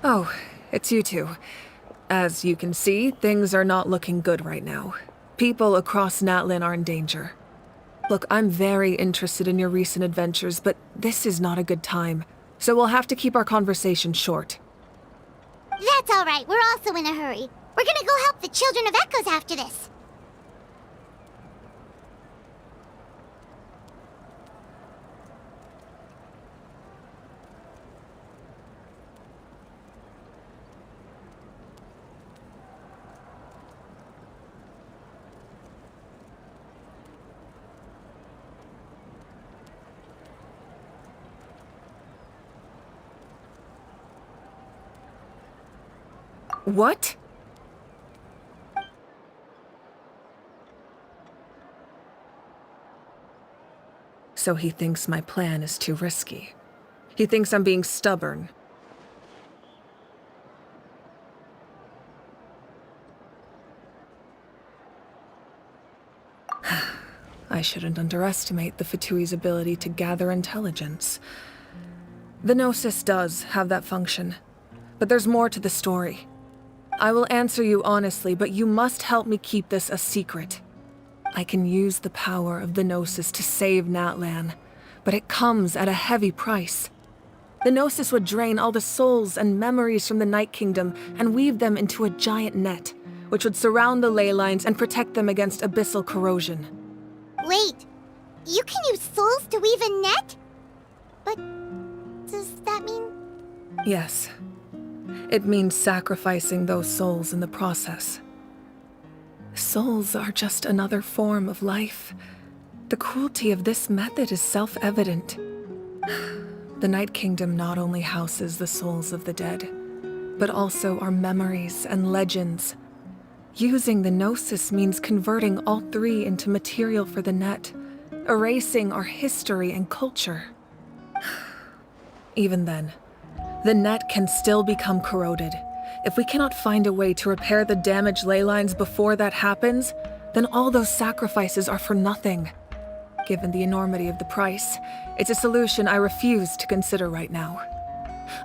Oh, it's you two. As you can see, things are not looking good right now. People across Natlan are in danger. Look, I'm very interested in your recent adventures, but this is not a good time. So we'll have to keep our conversation short. That's alright, we're also in a hurry. We're gonna go help the Children of Echoes after this. What? So he thinks my plan is too risky. He thinks I'm being stubborn. I shouldn't underestimate the Fatui's ability to gather intelligence. The Gnosis does have that function, but there's more to the story. I will answer you honestly, but you must help me keep this a secret. I can use the power of the Gnosis to save Natlan, but it comes at a heavy price. The Gnosis would drain all the souls and memories from the Night Kingdom and weave them into a giant net, which would surround the ley lines and protect them against abyssal corrosion. Wait, you can use souls to weave a net? But does that mean... Yes. It means sacrificing those souls in the process. Souls are just another form of life. The cruelty of this method is self-evident. The Night Kingdom not only houses the souls of the dead, but also our memories and legends. Using the Gnosis means converting all three into material for the net, erasing our history and culture. Even then, the net can still become corroded. If we cannot find a way to repair the damaged ley lines before that happens, then all those sacrifices are for nothing. Given the enormity of the price, it's a solution I refuse to consider right now.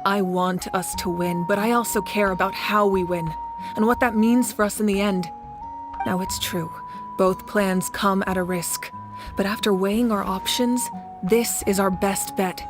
I want us to win, but I also care about how we win, and what that means for us in the end. Now it's true, both plans come at a risk, but after weighing our options, this is our best bet.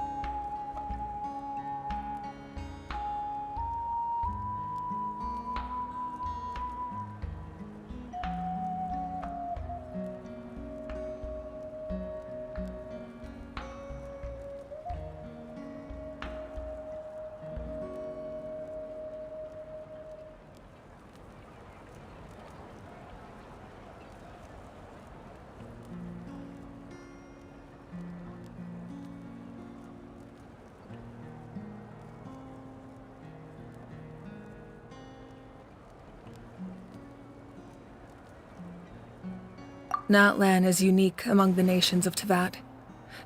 Natlan is unique among the nations of Teyvat.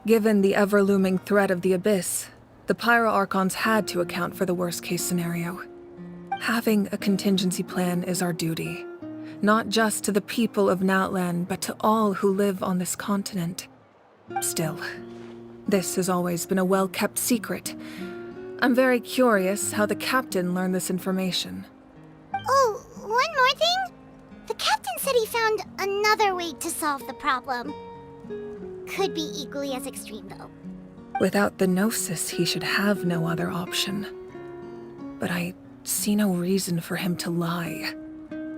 Given the ever-looming threat of the Abyss, the Pyro-Archons had to account for the worst-case scenario. Having a contingency plan is our duty, not just to the people of Natlan, but to all who live on this continent. Still, this has always been a well-kept secret. I'm very curious how the captain learned this information. Oh, one more thing? The captain said he found another way to solve the problem. Could be equally as extreme, though. Without the Gnosis, he should have no other option. But I see no reason for him to lie.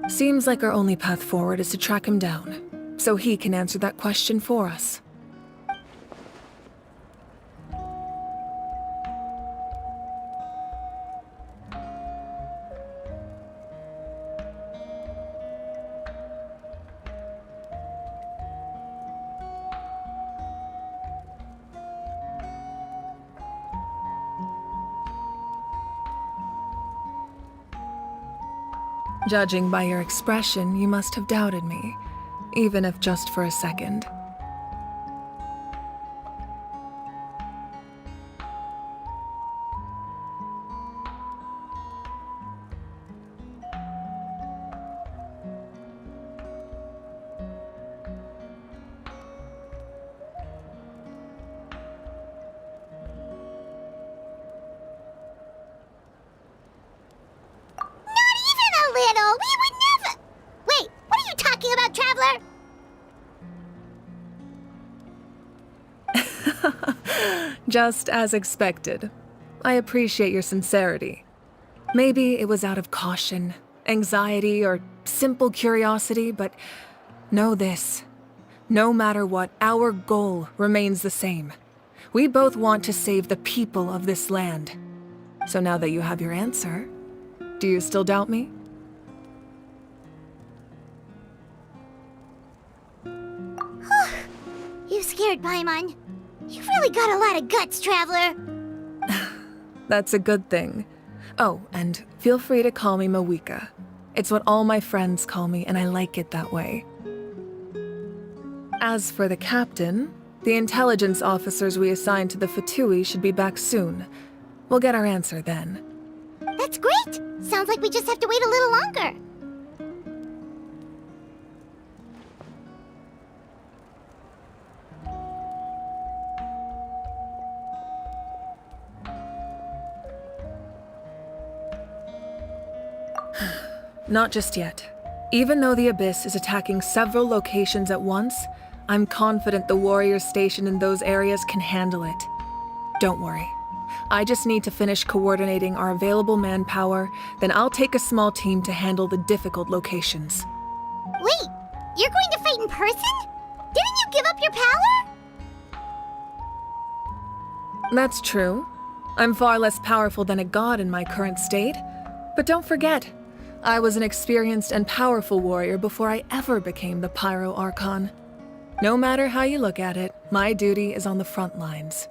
Seems like our only path forward is to track him down, so he can answer that question for us. Judging by your expression, you must have doubted me, even if just for a second. No, we would never... Wait, what are you talking about, Traveler? Just as expected. I appreciate your sincerity. Maybe it was out of caution, anxiety, or simple curiosity, but know this. No matter what, our goal remains the same. We both want to save the people of this land. So now that you have your answer, do you still doubt me? You scared Paimon. You've really got a lot of guts, Traveler. That's a good thing. Oh, and feel free to call me Mawika. It's what all my friends call me, and I like it that way. As for the captain, the intelligence officers we assigned to the Fatui should be back soon. We'll get our answer then. That's great. Sounds like we just have to wait a little longer. Not just yet. Even though the Abyss is attacking several locations at once, I'm confident the warriors stationed in those areas can handle it. Don't worry. I just need to finish coordinating our available manpower, then I'll take a small team to handle the difficult locations. Wait, you're going to fight in person? Didn't you give up your power? That's true. I'm far less powerful than a god in my current state. But don't forget, I was an experienced and powerful warrior before I ever became the Pyro Archon. No matter how you look at it, my duty is on the front lines.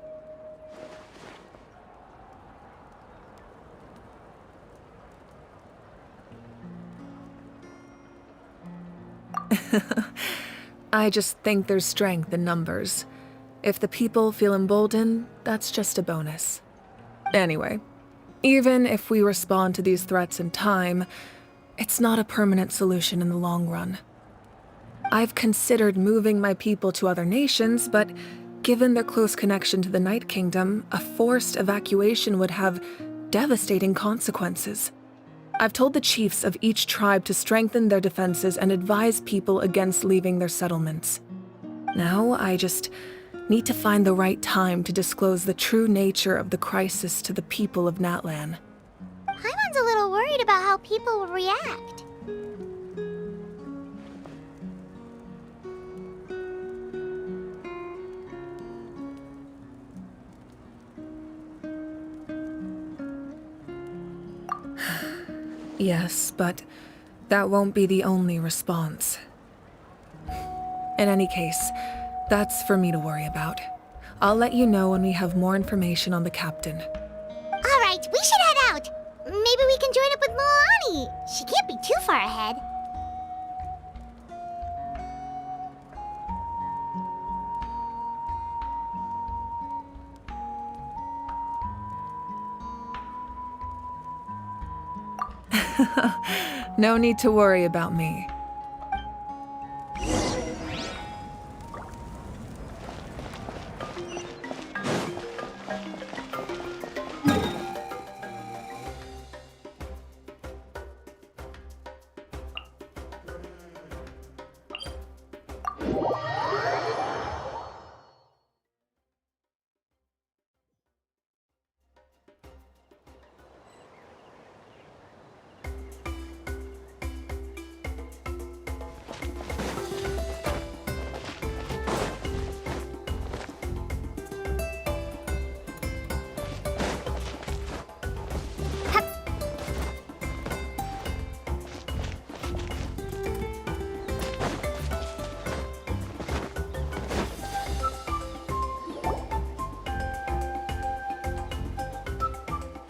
I just think there's strength in numbers. If the people feel emboldened, that's just a bonus. Anyway, even if we respond to these threats in time, it's not a permanent solution in the long run. I've considered moving my people to other nations, but given their close connection to the Night Kingdom, a forced evacuation would have devastating consequences. I've told the chiefs of each tribe to strengthen their defenses and advise people against leaving their settlements. Now, I just need to find the right time to disclose the true nature of the crisis to the people of Natlan. Paimon's a little worried about how people will react. Yes, but that won't be the only response. In any case, that's for me to worry about. I'll let you know when we have more information on the captain. All right, we should head out. Maybe we can join up with Milani. She can't be too far ahead. No need to worry about me.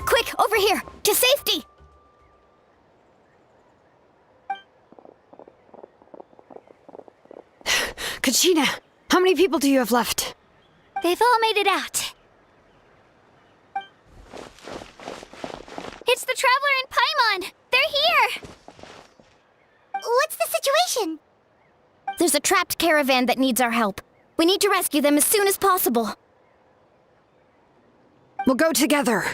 Quick, over here! To safety! Kachina, how many people do you have left? They've all made it out. It's the Traveler and Paimon! They're here! What's the situation? There's a trapped caravan that needs our help. We need to rescue them as soon as possible. We'll go together.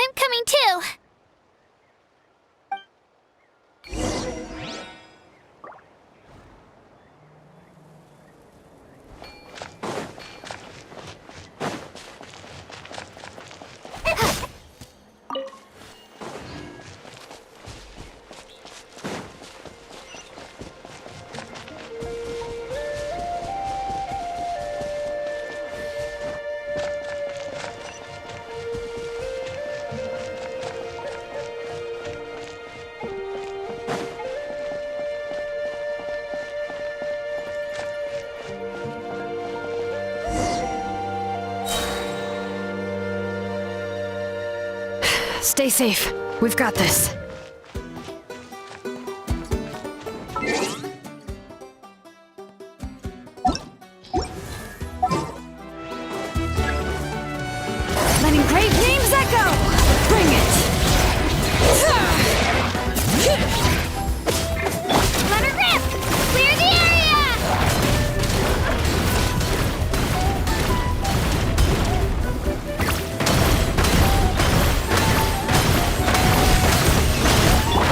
I'm coming too. Stay safe. We've got this. Letting great names echo! Bring it! Let her rip! Clear the area!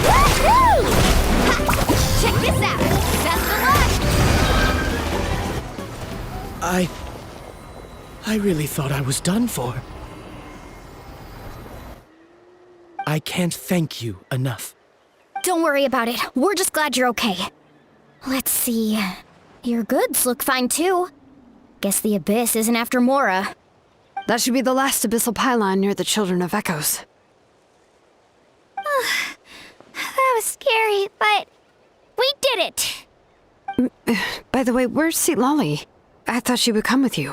Woohoo! Ha! Check this out! Best of luck! I really thought I was done for. I can't thank you enough. Don't worry about it. We're just glad you're okay. Let's see. Your goods look fine too. Guess the Abyss isn't after Mora. That should be the last abyssal pylon near the Children of Echoes. That was scary, but we did it! By the way, where's Seat Lolly? I thought she would come with you.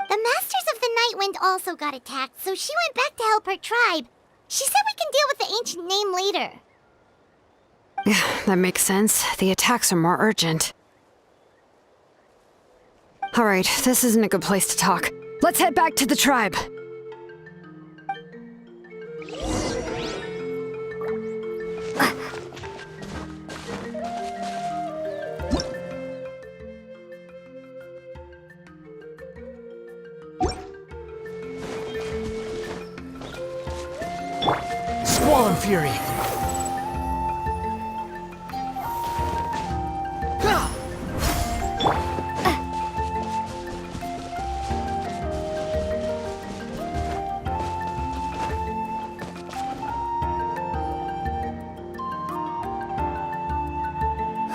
The Masters of the Night Wind also got attacked, so she went back to help her tribe. She said we can deal with the ancient name later. Yeah, that makes sense. The attacks are more urgent. Alright, this isn't a good place to talk. Let's head back to the tribe. Squall Fury!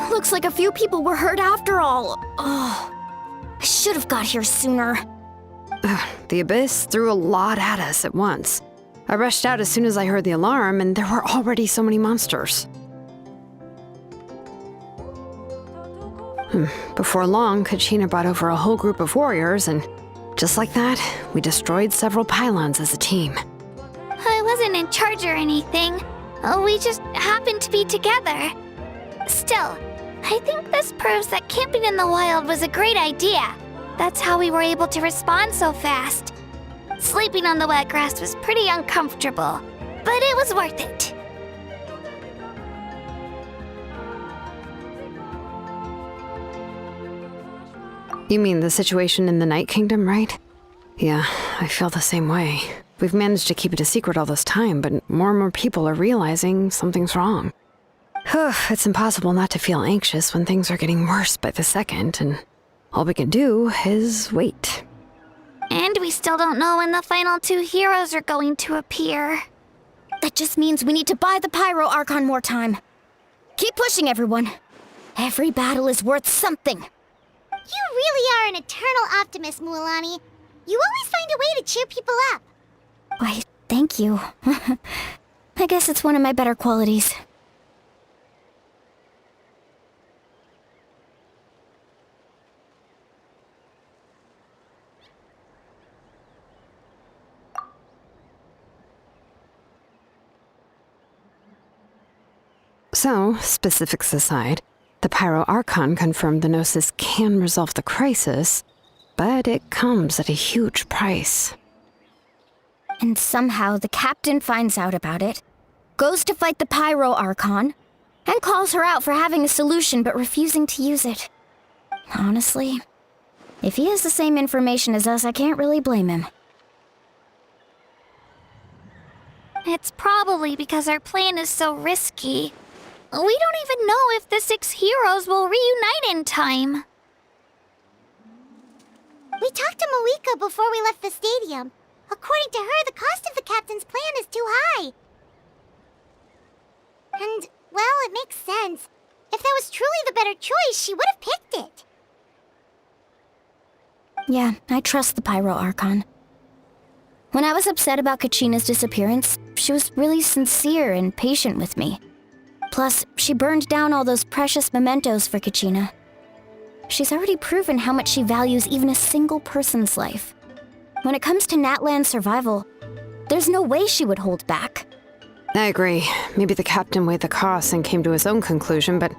Looks like a few people were hurt after all. Oh, I should have got here sooner. The Abyss threw a lot at us at once. I rushed out as soon as I heard the alarm, and there were already so many monsters. Before long, Kachina brought over a whole group of warriors, and just like that, we destroyed several pylons as a team. I wasn't in charge or anything. We just happened to be together. Still, I think this proves that camping in the wild was a great idea. That's how we were able to respond so fast. Sleeping on the wet grass was pretty uncomfortable, but it was worth it. You mean the situation in the Night Kingdom, right? Yeah, I feel the same way. We've managed to keep it a secret all this time, but more and more people are realizing something's wrong. It's impossible not to feel anxious when things are getting worse by the second, and all we can do is wait. And we still don't know when the final two heroes are going to appear. That just means we need to buy the Pyro Archon more time. Keep pushing, everyone. Every battle is worth something. You really are an eternal optimist, Mualani. You always find a way to cheer people up. Why, thank you. I guess it's one of my better qualities. So, specifics aside, the Pyro Archon confirmed the Gnosis can resolve the crisis, but it comes at a huge price. And somehow the captain finds out about it, goes to fight the Pyro Archon, and calls her out for having a solution but refusing to use it. Honestly, if he has the same information as us, I can't really blame him. It's probably because our plan is so risky. We don't even know if the 6 heroes will reunite in time. We talked to Moika before we left the stadium. According to her, the cost of the captain's plan is too high. And, well, it makes sense. If that was truly the better choice, she would have picked it. Yeah, I trust the Pyro Archon. When I was upset about Kachina's disappearance, she was really sincere and patient with me. Plus, she burned down all those precious mementos for Kachina. She's already proven how much she values even a single person's life. When it comes to Natlan's survival, there's no way she would hold back. I agree. Maybe the captain weighed the costs and came to his own conclusion, but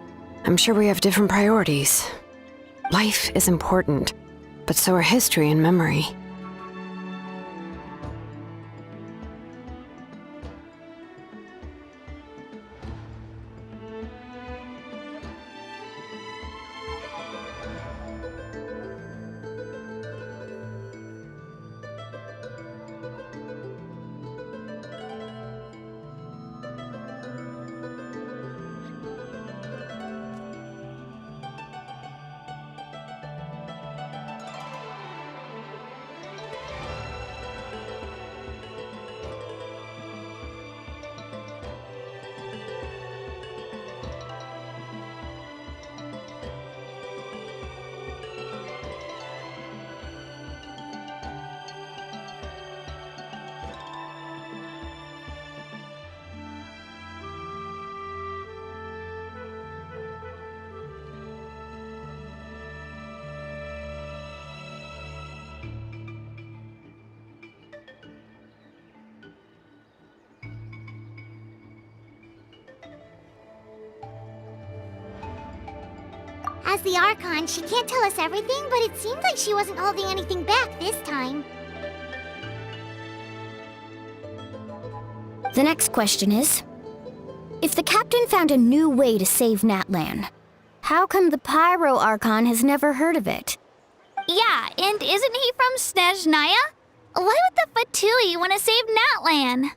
I'm sure we have different priorities. Life is important, but so are history and memory. As the Archon, she can't tell us everything, but it seems like she wasn't holding anything back this time. The next question is, if the captain found a new way to save Natlan, how come the Pyro Archon has never heard of it? Yeah, and isn't he from Snezhnaya? Why would the Fatui want to save Natlan?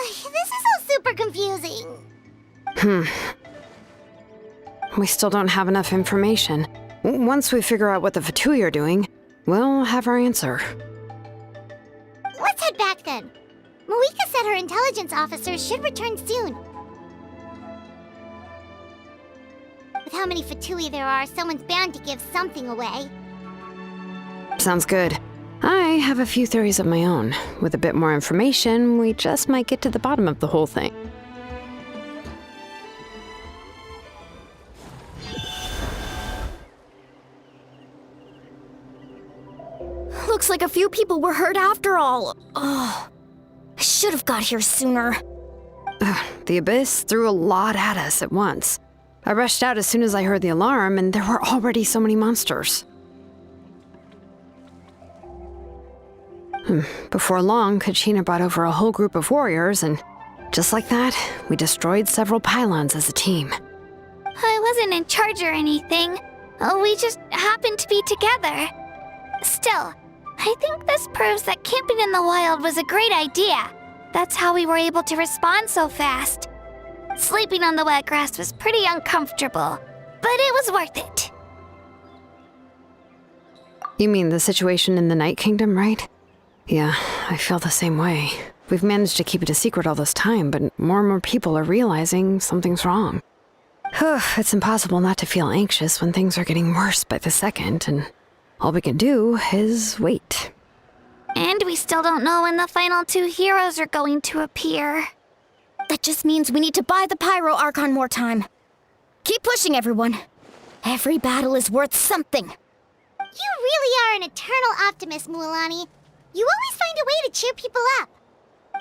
This is all super confusing. We still don't have enough information. Once we figure out what the Fatui are doing, we'll have our answer. Let's head back then. Moika said her intelligence officers should return soon. With how many Fatui there are, someone's bound to give something away. Sounds good. I have a few theories of my own. With a bit more information, we just might get to the bottom of the whole thing. Looks like a few people were hurt after all. Oh, I should have got here sooner. The Abyss threw a lot at us at once. I rushed out as soon as I heard the alarm, and there were already so many monsters. Before long, Kachina brought over a whole group of warriors, and just like that, we destroyed several pylons as a team. I wasn't in charge or anything. We just happened to be together. Still, I think this proves that camping in the wild was a great idea. That's how we were able to respond so fast. Sleeping on the wet grass was pretty uncomfortable, but it was worth it. You mean the situation in the Night Kingdom, right? Yeah, I feel the same way. We've managed to keep it a secret all this time, but more and more people are realizing something's wrong. It's impossible not to feel anxious when things are getting worse by the second, and all we can do is wait. And we still don't know when the final 2 heroes are going to appear. That just means we need to buy the Pyro Archon more time. Keep pushing, everyone. Every battle is worth something. You really are an eternal optimist, Mualani. You always find a way to cheer people up.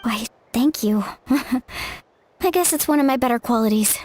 Why, thank you. I guess it's one of my better qualities.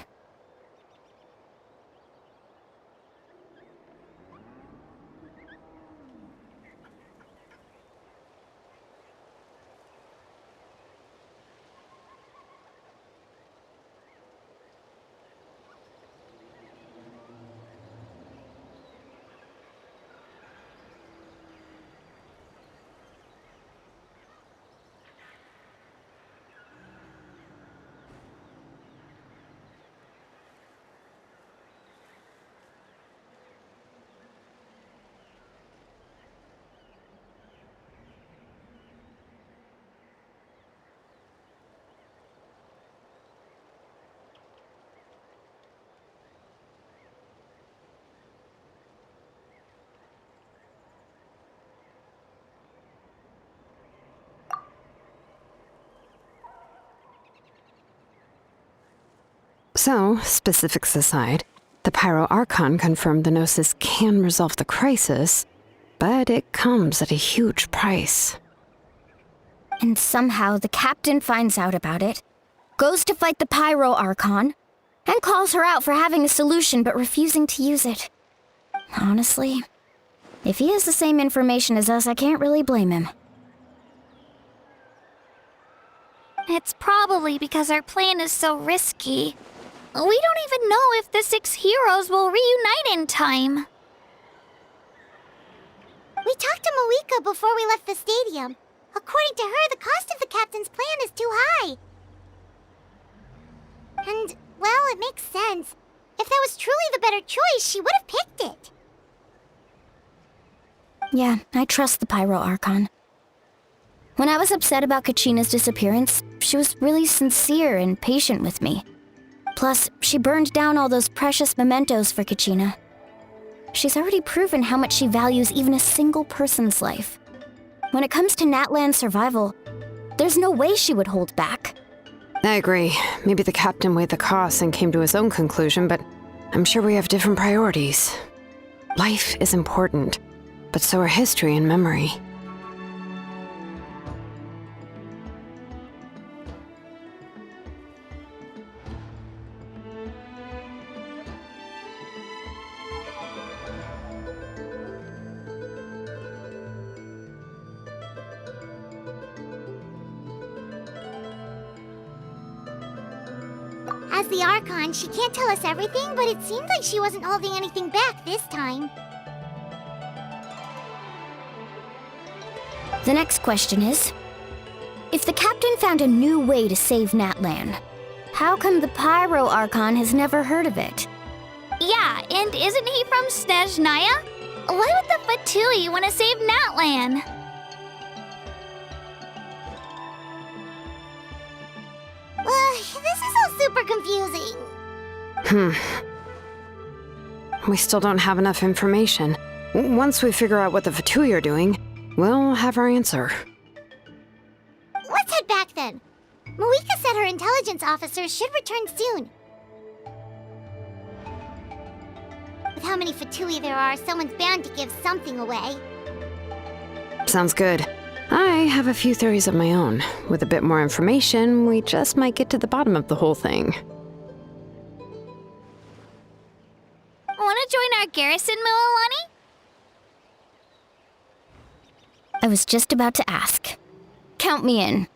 So, specifics aside, the Pyro Archon confirmed the Gnosis can resolve the crisis, but it comes at a huge price. And somehow the captain finds out about it, goes to fight the Pyro Archon, and calls her out for having a solution but refusing to use it. Honestly, if he has the same information as us, I can't really blame him. It's probably because our plan is so risky. We don't even know if the 6 heroes will reunite in time. We talked to Moika before we left the stadium. According to her, the cost of the captain's plan is too high. And, well, it makes sense. If that was truly the better choice, she would have picked it. Yeah, I trust the Pyro Archon. When I was upset about Kachina's disappearance, she was really sincere and patient with me. Plus, she burned down all those precious mementos for Kachina. She's already proven how much she values even a single person's life. When it comes to Natlan's survival, there's no way she would hold back. I agree. Maybe the captain weighed the costs and came to his own conclusion, but I'm sure we have different priorities. Life is important, but so are history and memory. As the Archon, she can't tell us everything, but it seemed like she wasn't holding anything back this time. The next question is, if the captain found a new way to save Natlan, how come the Pyro Archon has never heard of it? Yeah, and isn't he from Snezhnaya? Why would the Fatui want to save Natlan? This is all super confusing. We still don't have enough information. Once we figure out what the Fatui are doing, we'll have our answer. Let's head back then. Moika said her intelligence officers should return soon. With how many Fatui there are, someone's bound to give something away. Sounds good. I have a few theories of my own. With a bit more information, we just might get to the bottom of the whole thing. Want to join our garrison, Mililani? I was just about to ask. Count me in.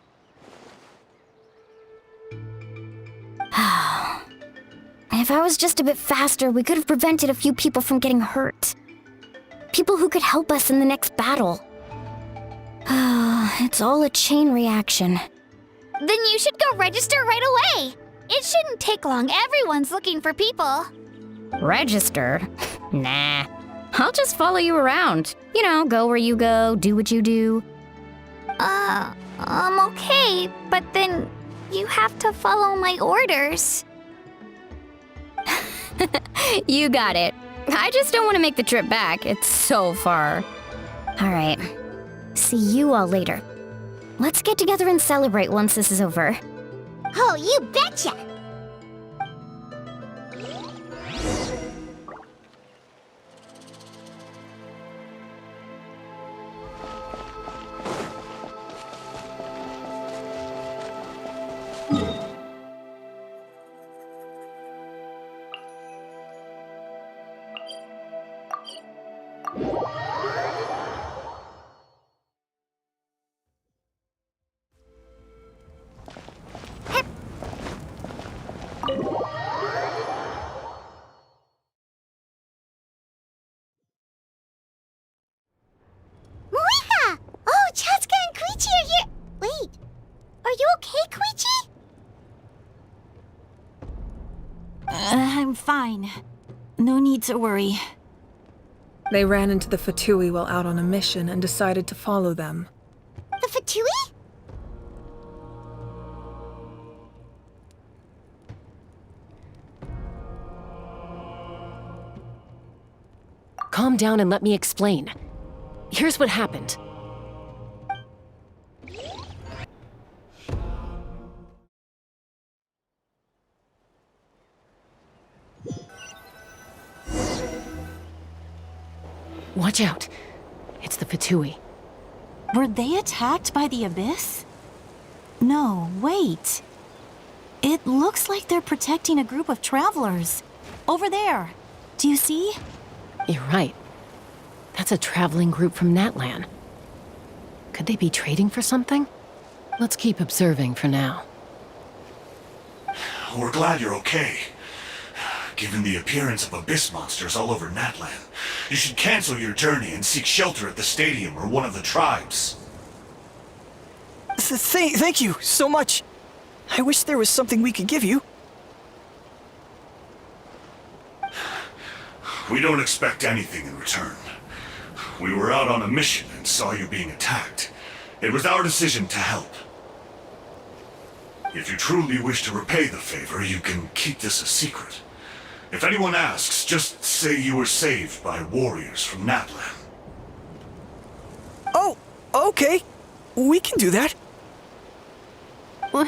If I was just a bit faster, we could have prevented a few people from getting hurt. People who could help us in the next battle. It's all a chain reaction. Then you should go register right away. It shouldn't take long. Everyone's looking for people. Register? Nah. I'll just follow you around. You know, go where you go, do what you do. Okay, but then you have to follow my orders. You got it. I just don't want to make the trip back. It's so far. All right. See you all later. Let's get together and celebrate once this is over. Oh, you betcha! Moika! Oh, Chaska and Koichi are here! Wait, are you okay, Koichi? I'm fine. No need to worry. They ran into the Fatui while out on a mission and decided to follow them. The Fatui? Calm down and let me explain. Here's what happened. Watch out. It's the Fatui. Were they attacked by the Abyss? No, wait. It looks like they're protecting a group of travelers. Over there. Do you see? You're right. That's a traveling group from Natlan. Could they be trading for something? Let's keep observing for now. We're glad you're okay. Given the appearance of abyss monsters all over Natlan, you should cancel your journey and seek shelter at the stadium or one of the tribes. Thank you so much. I wish there was something we could give you. We don't expect anything in return. We were out on a mission and saw you being attacked. It was our decision to help. If you truly wish to repay the favor, you can keep this a secret. If anyone asks, just say you were saved by warriors from Natlan. Oh, okay. We can do that. But...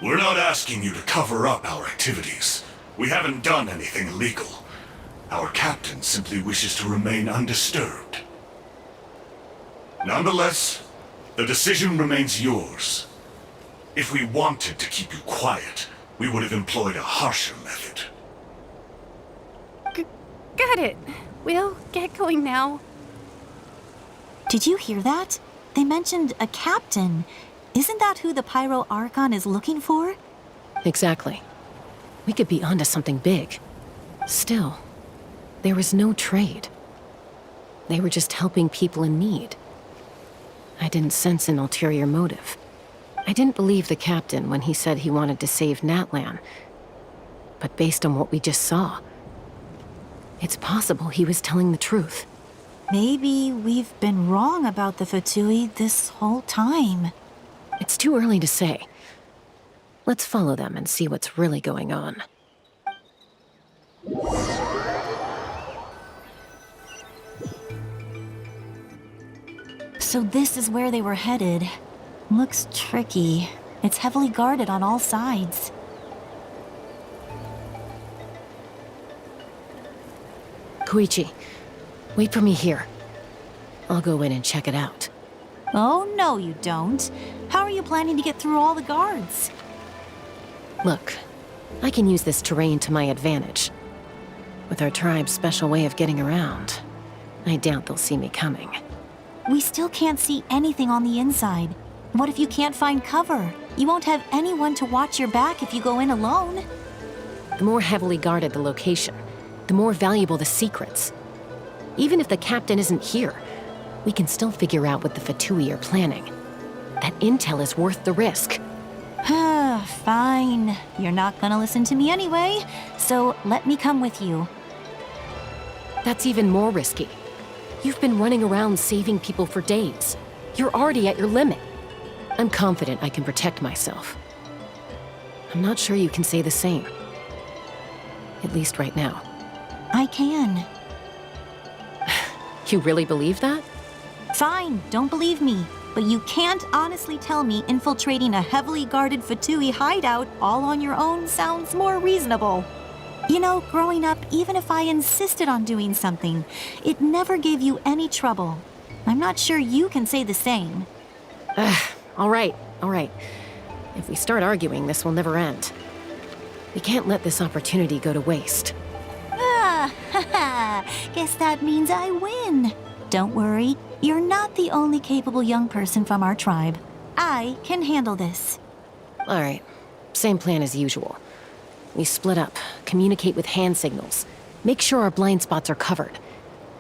We're not asking you to cover up our activities. We haven't done anything illegal. Our captain simply wishes to remain undisturbed. Nonetheless, the decision remains yours. If we wanted to keep you quiet, we would have employed a harsher method. Got it. We'll get going now. Did you hear that? They mentioned a captain. Isn't that who the Pyro Archon is looking for? Exactly. We could be onto something big. Still, there was no trade. They were just helping people in need. I didn't sense an ulterior motive. I didn't believe the captain when he said he wanted to save Natlan. But based on what we just saw, it's possible he was telling the truth. Maybe we've been wrong about the Fatui this whole time. It's too early to say. Let's follow them and see what's really going on. So this is where they were headed. Looks tricky. It's heavily guarded on all sides. Koichi, wait for me here. I'll go in and check it out. Oh, no you don't. How are you planning to get through all the guards? Look, I can use this terrain to my advantage. With our tribe's special way of getting around, I doubt they'll see me coming. We still can't see anything on the inside. What if you can't find cover? You won't have anyone to watch your back if you go in alone. The more heavily guarded the location, the more valuable the secrets. Even if the captain isn't here, we can still figure out what the Fatui are planning. That intel is worth the risk. Fine. You're not gonna listen to me anyway, so let me come with you. That's even more risky. You've been running around saving people for days. You're already at your limit. I'm confident I can protect myself. I'm not sure you can say the same. At least right now. I can. You really believe that? Fine, don't believe me. But you can't honestly tell me infiltrating a heavily guarded Fatui hideout all on your own sounds more reasonable. You know, growing up, even if I insisted on doing something, it never gave you any trouble. I'm not sure you can say the same. All right. If we start arguing, this will never end. We can't let this opportunity go to waste. Guess that means I win. Don't worry, you're not the only capable young person from our tribe. I can handle this. All right, same plan as usual. We split up, communicate with hand signals, make sure our blind spots are covered,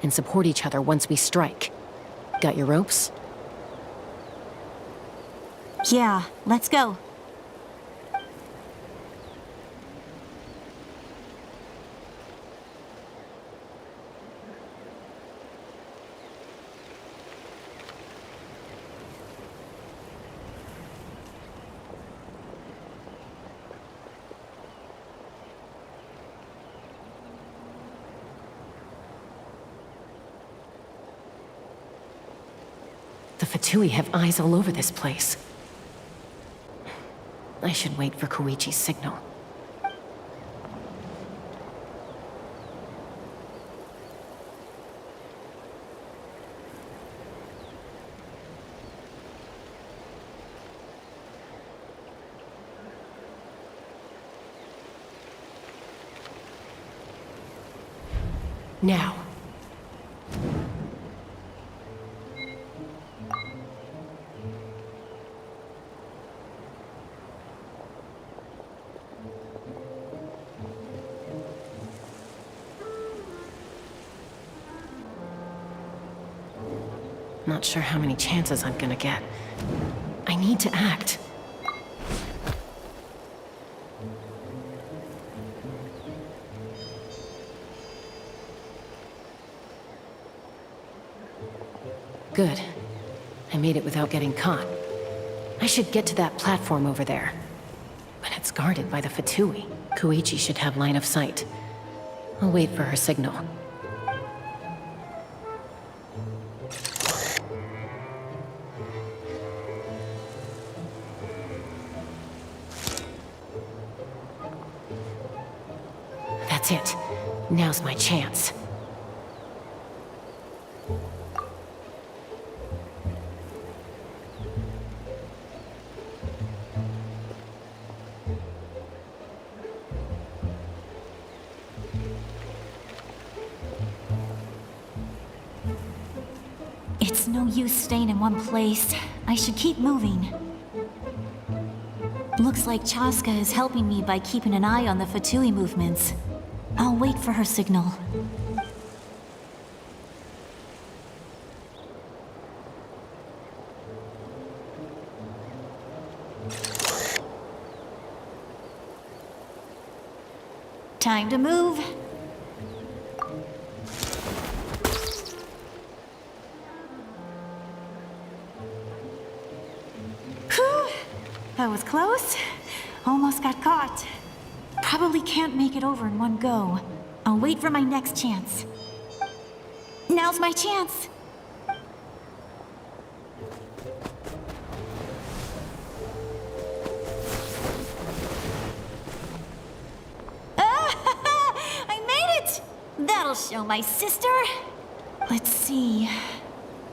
and support each other once we strike. Got your ropes? Yeah, let's go. The Fatui have eyes all over this place. I should wait for Koichi's signal. Now. Not sure how many chances I'm gonna get. I need to act. Good. I made it without getting caught. I should get to that platform over there. But it's guarded by the Fatui. Koichi should have line of sight. I'll wait for her signal. That's it. Now's my chance. It's no use staying in one place. I should keep moving. Looks like Chaska is helping me by keeping an eye on the Fatui movements. I'll wait for her signal. Time to move. Whew. That was close. Almost got caught. Probably can't make it over in one go. I'll wait for my next chance. Now's my chance. I made it! That'll show my sister. Let's see.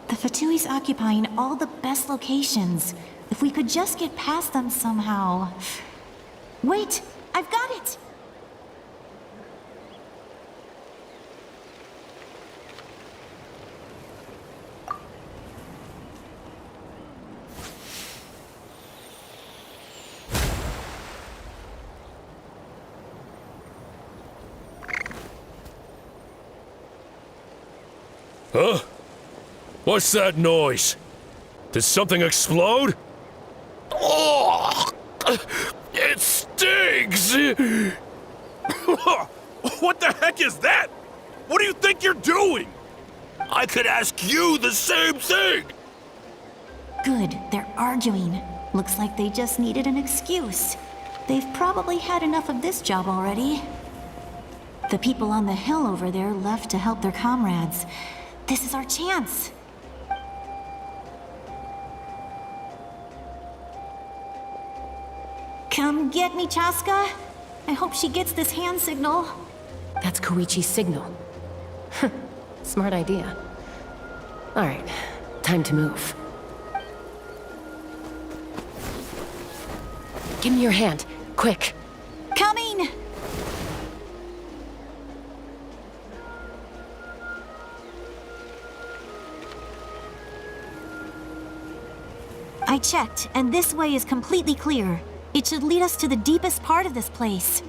The Fatui's occupying all the best locations. If we could just get past them somehow. Wait! I've got it! Huh? What's that noise? Did something explode? Oh! It stings! What the heck is that? What do you think you're doing? I could ask you the same thing! Good, they're arguing. Looks like they just needed an excuse. They've probably had enough of this job already. The people on the hill over there left to help their comrades. This is our chance. Come get me, Chaska. I hope she gets this hand signal. That's Koichi's signal. Smart idea. All right, time to move. Give me your hand, quick. Coming! I checked, and this way is completely clear. It should lead us to the deepest part of this place.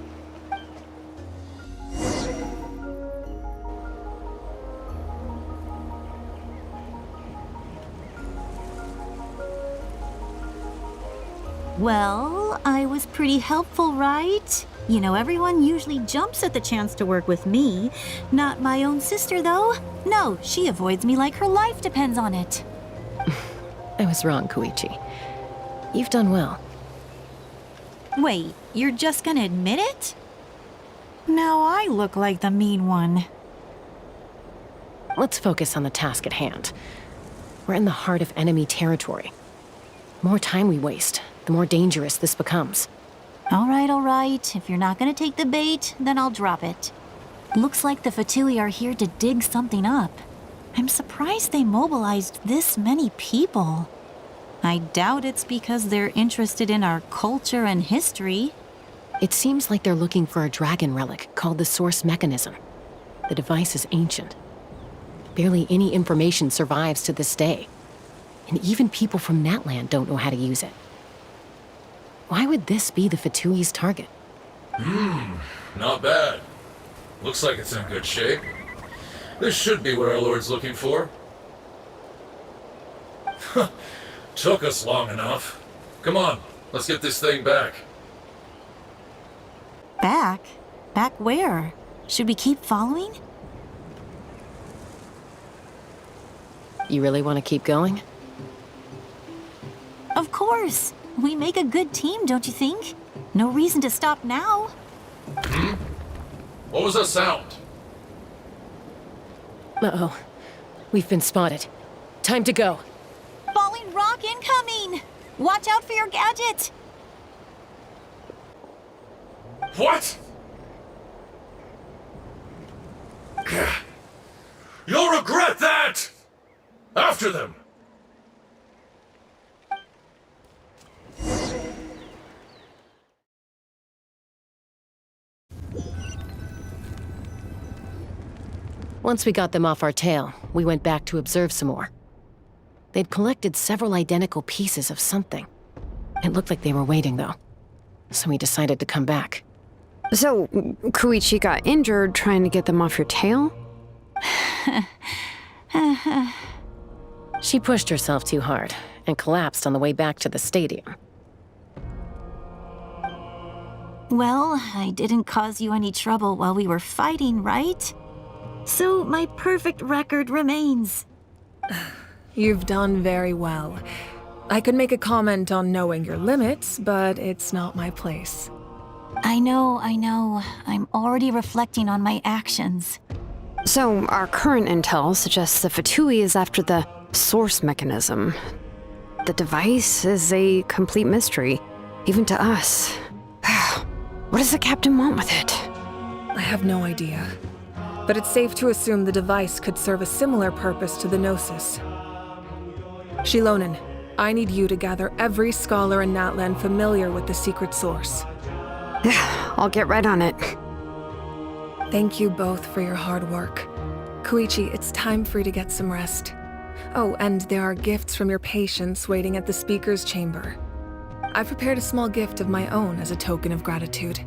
Well, I was pretty helpful, right? You know, everyone usually jumps at the chance to work with me. Not my own sister, though. No, she avoids me like her life depends on it. I was wrong, Koichi. You've done well. Wait, you're just gonna admit it? Now I look like the mean one. Let's focus on the task at hand. We're in the heart of enemy territory. The more time we waste, the more dangerous this becomes. All right. If you're not gonna take the bait, then I'll drop it. Looks like the Fatui are here to dig something up. I'm surprised they mobilized this many people. I doubt it's because they're interested in our culture and history. It seems like they're looking for a dragon relic called the Source Mechanism. The device is ancient. Barely any information survives to this day. And even people from Natlan don't know how to use it. Why would this be the Fatui's target? Not bad. Looks like it's in good shape. This should be what our Lord's looking for. Took us long enough. Come on, let's get this thing back. Back? Back where? Should we keep following? You really want to keep going? Of course. We make a good team, don't you think? No reason to stop now. What was that sound? Uh-oh. We've been spotted. Time to go. Falling rock incoming! Watch out for your gadget! What? You'll regret that! After them! Once we got them off our tail, we went back to observe some more. They'd collected several identical pieces of something. It looked like they were waiting, though. So we decided to come back. So, Koichi got injured trying to get them off your tail? She pushed herself too hard and collapsed on the way back to the stadium. Well, I didn't cause you any trouble while we were fighting, right? So my perfect record remains. You've done very well. I could make a comment on knowing your limits, but it's not my place. I know. I'm already reflecting on my actions. So, our current intel suggests the Fatui is after the source mechanism. The device is a complete mystery, even to us. What does the captain want with it? I have no idea. But it's safe to assume the device could serve a similar purpose to the Gnosis. Shilonen, I need you to gather every scholar in Natlan familiar with the secret source. I'll get right on it. Thank you both for your hard work. Koichi, it's time for you to get some rest. Oh, and there are gifts from your patients waiting at the speaker's chamber. I've prepared a small gift of my own as a token of gratitude.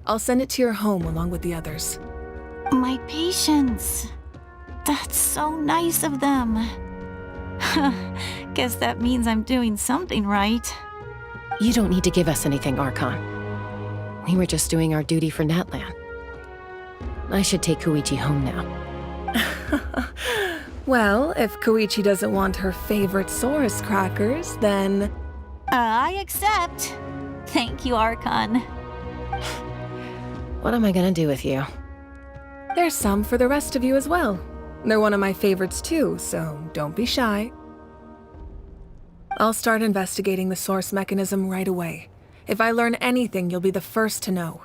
I'll send it to your home along with the others. My patience. That's so nice of them. Guess that means I'm doing something right. You don't need to give us anything, Archon. We were just doing our duty for Natlan. I should take Koichi home now. Well, if Koichi doesn't want her favorite Saurus crackers, then... I accept. Thank you, Archon. What am I gonna do with you? There's some for the rest of you as well. They're one of my favorites too, so don't be shy. I'll start investigating the source mechanism right away. If I learn anything, you'll be the first to know.